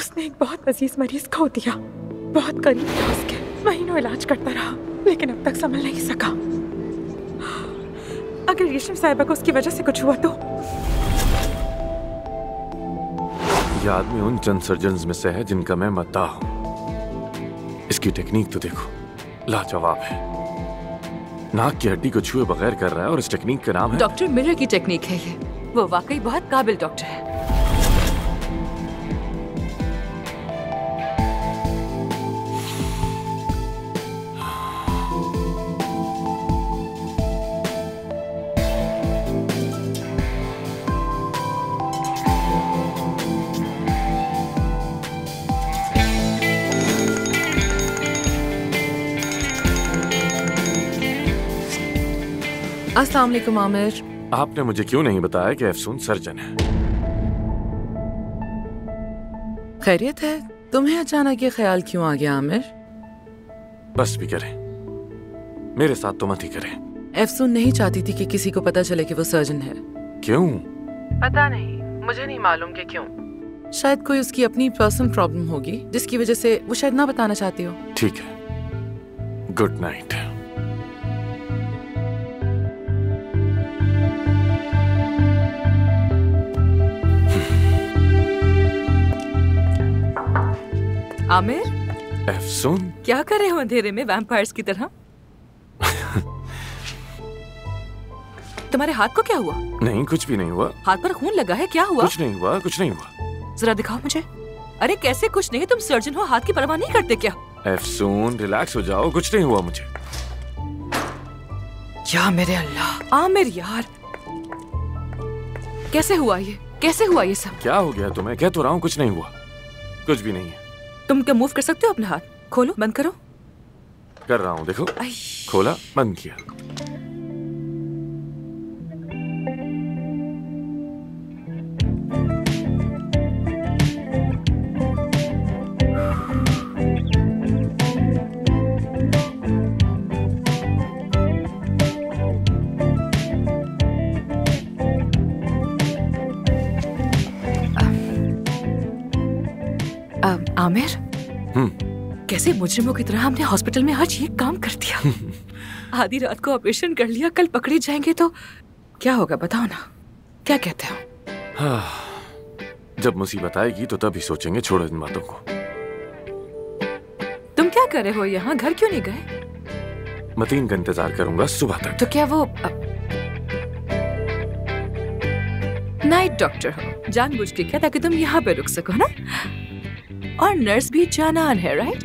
उसने एक बहुत अजीज मरीज खो दिया। बहुत करीब था उसके, महीनों इलाज करता रहा लेकिन अब तक संभल नहीं सका। अगर रेशम साहिबा को उसकी वजह से कुछ हुआ तो। यह आदमी उन चंद सर्जन्स में से है जिनका मैं मद्दाह हूं। इसकी टेक्निक तो देखो, लाजवाब है। नाक की हड्डी को छुए बगैर कर रहा है और इस टेक्निक का नाम है डॉक्टर मिलर की टेक्निक है ये। वो वाकई बहुत काबिल डॉक्टर है। अस्सलाम वालेकुम आमिर। आपने मुझे क्यों नहीं बताया कि अफसून सर्जन है? खैरियत है? तुम्हें अचानक ये ख्याल क्यों आ गया आमिर? बस भी करें, मेरे साथ तो मत ही करें। अफसून नहीं चाहती थी कि किसी को पता चले कि वो सर्जन है। क्यों? पता नहीं, मुझे नहीं मालूम कि क्यों। शायद कोई उसकी अपनी पर्सनल प्रॉब्लम होगी जिसकी वजह से वो शायद ना बताना चाहती हो। ठीक है, गुड नाइट। आमिर, अफसून, क्या कर रहे हो अंधेरे में वैम्पायर्स की तरह? तुम्हारे हाथ को क्या हुआ? नहीं, कुछ भी नहीं हुआ। हाथ पर खून लगा है, क्या हुआ? कुछ नहीं हुआ, कुछ नहीं हुआ। जरा दिखाओ मुझे। अरे कैसे कुछ नहीं? तुम सर्जन हो, हाथ की परवाह नहीं करते क्या? अफसून, रिलैक्स हो जाओ, कुछ नहीं हुआ मुझे। या मेरे अल्लाह, आमिर यार, कैसे हुआ ये? कैसे हुआ ये सब? क्या हो गया तुम्हें? कह तो रहा हूँ कुछ नहीं हुआ, कुछ भी नहीं है। तुम क्या मूव कर सकते हो अपने हाथ? खोलो, बंद करो। कर रहा हूँ, देखो। खोला, बंद किया। आमिर, कैसे मुजरिमों की तरह हमने हॉस्पिटल में आज ये काम कर दिया। आधी रात को ऑपरेशन कर लिया, कल पकड़े जाएंगे तो क्या होगा बताओ ना, क्या कहते हो? हाँ, जब मुसीबत आएगी तो तभी Soचेंगे, छोड़ो इन बातों को। तुम क्या कर रहे हो यहाँ? घर क्यों नहीं गए? मतीन का इंतजार करूंगा सुबह तक। तो क्या वो नाइट डॉक्टर हो जानबूझ के क्या, ताकि तुम यहाँ पे रुक सको ना? और नर्स भी जानान है, राइट?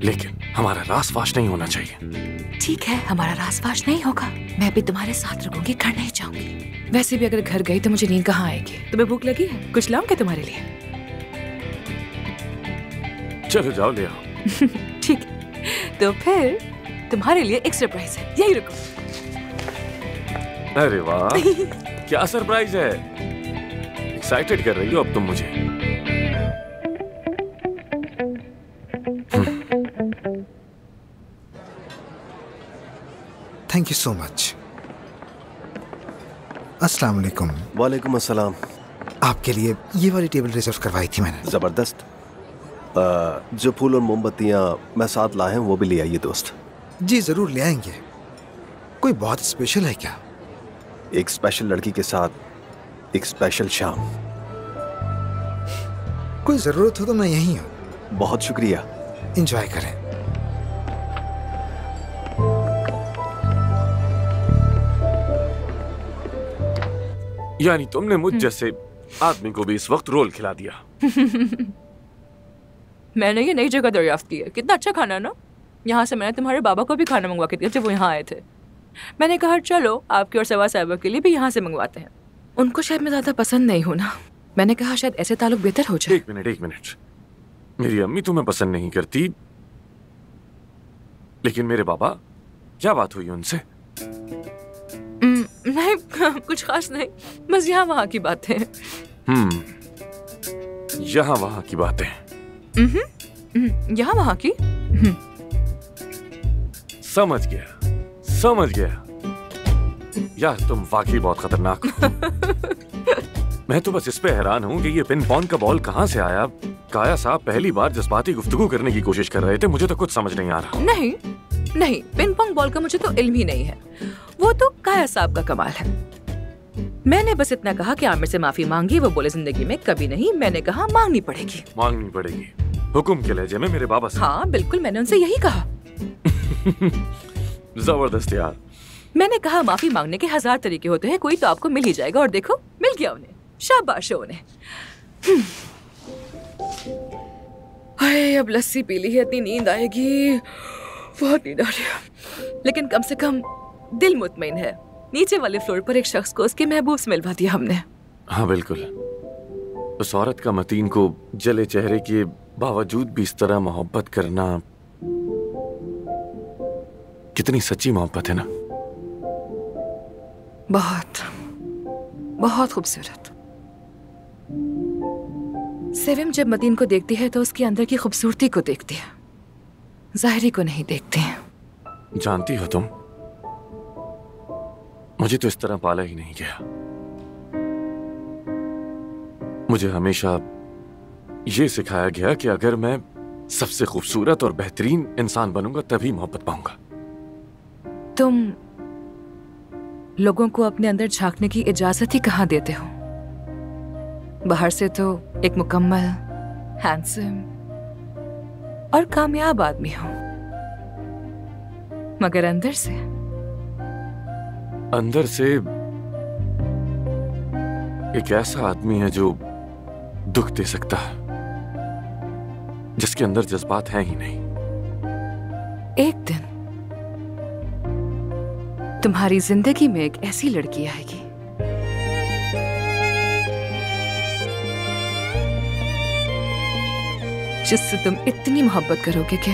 लेकिन हमारा रास फाश नहीं होना चाहिए। ठीक है, हमारा रास फाश नहीं होगा। मैं भी तुम्हारे साथ रुकूंगी, घर नहीं जाऊंगी। वैसे भी अगर घर गई तो मुझे नींद कहाँ आएगी? तुम्हें भूख लगी है? कुछ लाऊं क्या तुम्हारे लिए? चलो जाओ, ले आओ। ठीक है, तो फिर तुम्हारे लिए एक सरप्राइज है, यही रुको। अरे वाह, क्या सरप्राइज है? एक्साइटेड कर रही हो अब तुम मुझे। Thank you so much. अस्सलाम वालेकुम। वालेकुम अस्सलाम। आपके लिए ये वाली टेबल रिजर्व करवाई थी मैंने। जबरदस्त। जो फूल और मोमबत्तियां मैं साथ लाए हैं वो भी ले आइए दोस्त। जी जरूर ले आएंगे। कोई बहुत स्पेशल है क्या? एक स्पेशल लड़की के साथ एक स्पेशल शाम। कोई जरूरत हो तो मैं यहीं हूँ। बहुत शुक्रिया। एंजॉय करें। यानी तुमने मुझ जैसे आदमी को भी इस वक्त रोल खिला दिया। मैंने ये नई जगह दरियाफ्त की है, कितना अच्छा खाना ना। यहाँ से मैंने तुम्हारे बाबा को भी खाना मंगवा के दिया जब वो यहाँ आए थे। मैंने कहा चलो आपकी और सवा साहिबा के लिए भी यहाँ से मंगवाते हैं। उनको शायद मैं ज्यादा पसंद नहीं हूँ ना, मैंने कहा शायद ऐसे ताल्लुक बेहतर हो जाए। एक मिनट। मेरी अम्मी तुम्हें पसंद नहीं करती, लेकिन मेरे बाबा, क्या बात हुई उनसे? नहीं, कुछ खास नहीं, बस यहाँ वहाँ की बातें। यहाँ वहाँ की बातें। यहाँ वहाँ की। समझ गया। यार तुम वाकई बहुत खतरनाक हो। मैं तो बस इस पे हैरान हूँ कि ये पिन पॉन का बॉल कहाँ से आया। काया साहब पहली बार जज्बाती गुफ्तगू करने की कोशिश कर रहे थे, मुझे तो कुछ समझ नहीं आ रहा। नहीं नहीं, पिंग पोंग बॉल का मुझे तो इल्म ही नहीं है, वो तो काया साहब का कमाल है। मैंने बस इतना कहा कि आमिर से माफी मांगी, वो बोले जिंदगी में कभी नहीं। मैंने कहा मांगनी पड़ेगी। मांगनी पड़ेगी, हुक्म के लहजे में मेरे बाबा से। हाँ बिल्कुल, मैंने उनसे यही कहा। जबरदस्त यार। मैंने कहा माफी मांगने के 1000 तरीके होते हैं, कोई तो आपको मिल ही जाएगा। और देखो मिल गया उन्हें, शाबाश उन्हें। हाय, अब लस्सी पी ली है, इतनी नींद आएगी, बहुत नींद आ रही है। लेकिन कम से कम दिल मुतमईन है। नीचे वाले फ्लोर पर एक शख्स को उसके महबूब से मिलवा दिया हमने। हाँ बिल्कुल, उस औरत का मतीन को जले चेहरे के बावजूद भी इस तरह मोहब्बत करना कितनी सच्ची मोहब्बत है ना। बहुत बहुत खूबसूरत। सेविम जब मतीन को देखती है तो उसके अंदर की खूबसूरती को देखती है, जाहिरी को नहीं देखती है। जानती हो तुम, मुझे तो इस तरह पाला ही नहीं गया। मुझे हमेशा ये सिखाया गया कि अगर मैं सबसे खूबसूरत और बेहतरीन इंसान बनूंगा तभी मोहब्बत पाऊंगा। तुम लोगों को अपने अंदर झांकने की इजाजत ही कहाँ देते हो? बाहर से तो एक मुकम्मल, हैंडसम और कामयाब आदमी हो, मगर अंदर से एक ऐसा आदमी है जो दुख दे सकता है, जिसके अंदर जज्बात हैं ही नहीं। एक दिन तुम्हारी जिंदगी में एक ऐसी लड़की आएगी जिससे तुम इतनी मोहब्बत करोगे कि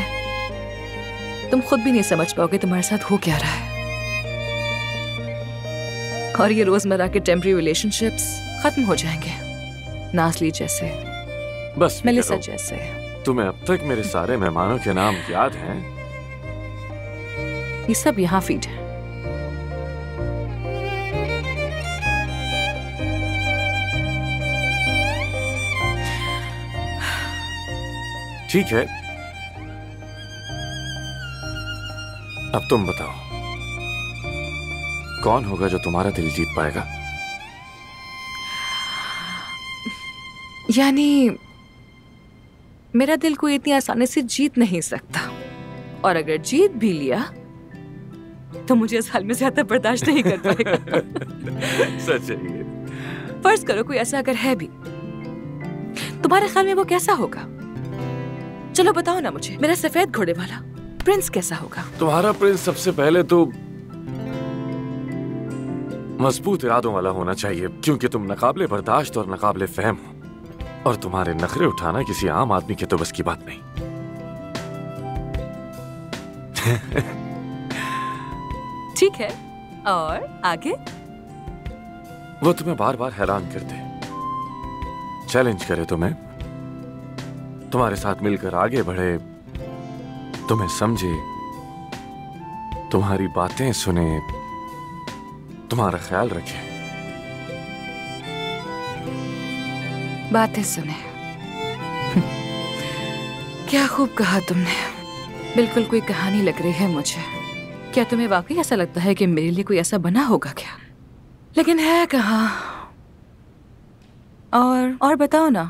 तुम खुद भी नहीं समझ पाओगे तुम्हारे साथ हो क्या रहा है। और ये रोजमर्रा के टेम्पररी रिलेशनशिप्स खत्म हो जाएंगे, नासली जैसे, बस मेलिसा जैसे। तुम्हें अब तक मेरे सारे मेहमानों के नाम याद हैं? ये सब यहाँ फीड है। ठीक है, अब तुम बताओ कौन होगा जो तुम्हारा दिल जीत पाएगा? यानी मेरा दिल कोई इतनी आसानी से जीत नहीं सकता, और अगर जीत भी लिया तो मुझे इस हाल में ज्यादा बर्दाश्त नहीं कर पाएगा। सच है ये। फर्ज करो कोई ऐसा अगर है भी, तुम्हारे ख्याल में वो कैसा होगा? चलो बताओ ना मुझे, मेरा सफेद घोड़े वाला प्रिंस कैसा होगा? तुम्हारा प्रिंस सबसे पहले तो मजबूत इरादों वाला होना चाहिए, क्योंकि तुम नाकाबिले बर्दाश्त और नाकाबिले फहम हो, और तुम्हारे नखरे उठाना किसी आम आदमी के तो बस की बात नहीं। ठीक है, और आगे? वो तुम्हें बार बार हैरान कर दे, चैलेंज करे तुम्हें, तुम्हारे साथ मिलकर आगे बढ़े, तुम्हें समझे, तुम्हारी बातें सुने, तुम्हारा ख्याल रखे। बातें सुने? क्या खूब कहा तुमने, बिल्कुल कोई कहानी लग रही है मुझे। क्या तुम्हें वाकई ऐसा लगता है कि मेरे लिए कोई ऐसा बना होगा क्या? लेकिन है कहाँ? और बताओ ना।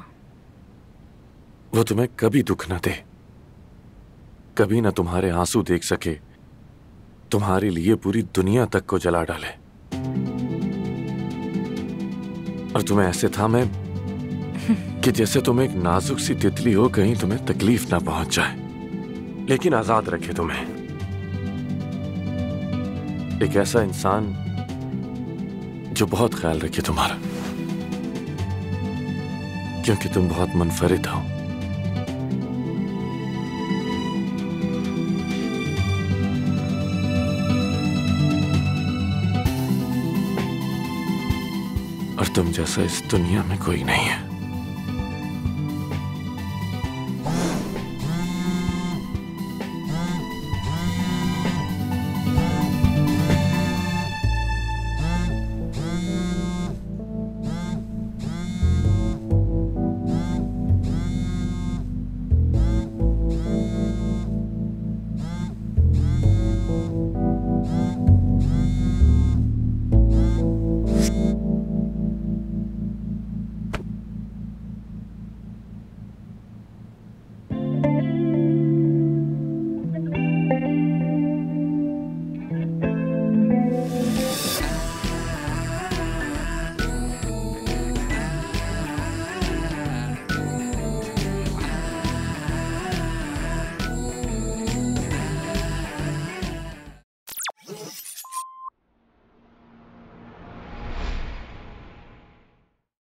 वो तुम्हें कभी दुख न दे, कभी ना तुम्हारे आंसू देख सके, तुम्हारे लिए पूरी दुनिया तक को जला डाले, और तुम्हें ऐसे थामे कि जैसे तुम एक नाजुक सी तितली हो, कहीं तुम्हें तकलीफ ना पहुंच जाए, लेकिन आजाद रखे तुम्हें। एक ऐसा इंसान जो बहुत ख्याल रखे तुम्हारा, क्योंकि तुम बहुत मुनफरिद हो। और तुम जैसा इस दुनिया में कोई नहीं है।